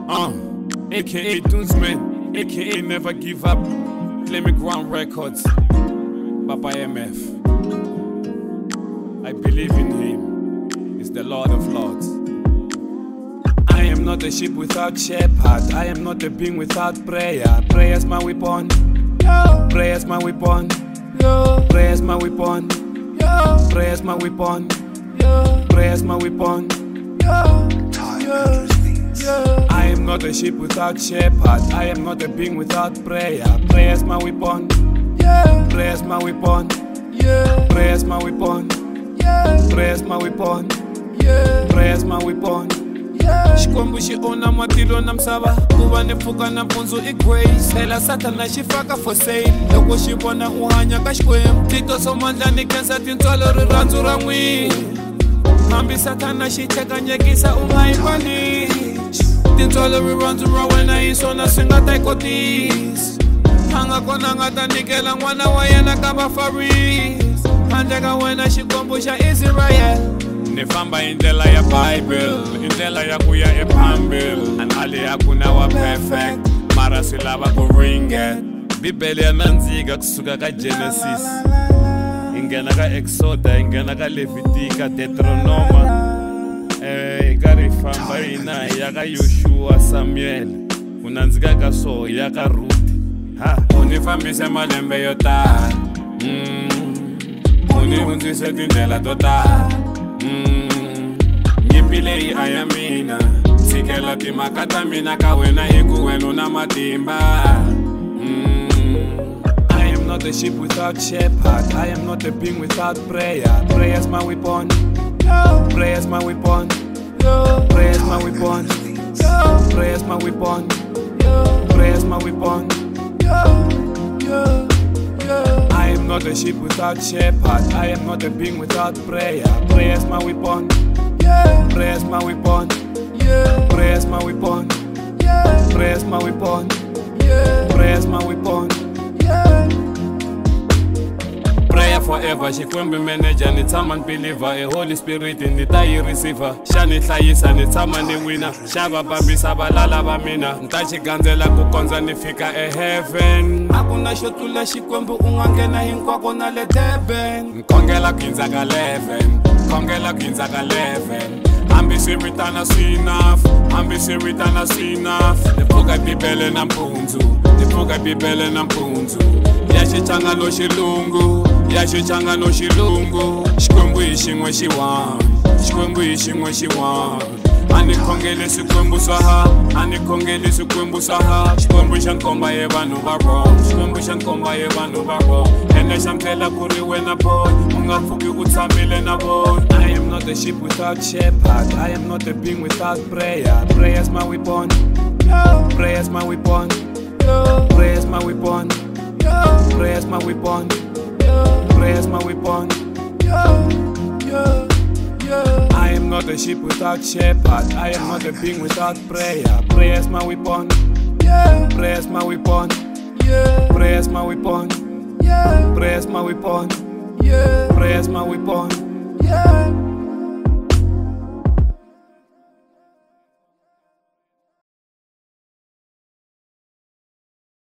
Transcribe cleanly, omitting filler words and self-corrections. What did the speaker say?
AKA doontsman, AKA never give up. Play me ground records. Papa MF. I believe in him. He's the Lord of Lords. I am not a sheep without shepherd. I am not a being without prayer. Prayer's my weapon. Prayer's my weapon. Prayer's my weapon. Prayer's my weapon. Prayer's my weapon. I am not a sheep without shepherd. I am not a being without prayer. Prayer's my weapon. Prayer's my weapon. Prayer's my weapon. Prayer's my weapon. Prayer's my weapon. Xikwembu xi ona matilo na misava ku va ni pfuka nampundzu I grace phela Satana xi faka for sale loko xi vona u hanya ka Xikwembu tito somandla ni khensa tintswalo rirhandzu ra n'wini hambi Satana xi tlhekanyekisa u nga yi voni tintswalo rirhandzu ra wena hi swona swi nga ta yi kotisa a nga kona nga ta nyikela n'wana wa yena ka vafarisi handle ka wena Xikwembu xa Israel ni famba hi ndlela ya Bible, hi ndlela ya ku ya ephambili anali ya ku na wa perfect mara swi lava ku ringet Bibele ya nandzika kusuka ka Genesis hi nghena ka Exodus hi nghena ka Levitica Deuteronoma hi karhi hi famba hina hi ya ka Yoshua Samuel ku nandzika ka so hi ya ka Ruth u ni fambise malembe yo tala u ni hundzise tindlela to tala nyimpi leyi a ya mina tshikela timhaka ta mina ka wena hi ku wena na matimba I am not a sheep without shepherd. I am not a being without prayer. Prayer's my weapon. Prayer's my weapon. Prayer's my weapon. Prayer's my weapon. Prayer's my weapon. I am not a sheep without shepherd. I am not a being without prayer. Prayer's my weapon. Prayer's my weapon. Prayer's my weapon. Prayer's my weapon. Prayer's my weapon. Prayer forever, Xikwembu manager, ni tshama believer, a Holy Spirit ni ta yi receiver, xa ni hlayisa ni tshama ni wina, xa va bambisa valala va mina, ni ta xi gandzela ku kondza ni fika heaven. A ku na xo tlula Xikwembu u nga nghena hinkwako na le Durban. Khongela ku hundza ka 11, khongela ku hundza ka 11. Hambi swi vitana swi enough, hambi swi vitana swi enough. Ni pfuka Bibele nampundzu, ni pfuka Bibele nampundzu. Ya xichangano xilungu, ya xichangano xilungu. Xikwembu hi xin'we xi one, Xikwembu hi xin'we xi one. A ni khongeli swikwembu swa ha, a ni khongeli swikwembu swa ha. Xikwembu xa nkomba ye vanhu va wrong, Xikwembu xa nkomba ye vanhu va wrong. Ene xa ndlela ku ri wena boy, u nga pfuki u tshamile na vona. I am not a sheep without shepherd. I am not a being without prayer. Prayer's my weapon. Prayer's my weapon. Prayer's my weapon. Prayer's my weapon. Prayer's my weapon. I am not a sheep without shepherd. I am not a being without prayer. Prayer's my weapon. Prayer's my weapon. Prayer's my weapon. Prayer's my weapon. Prayer's my weapon.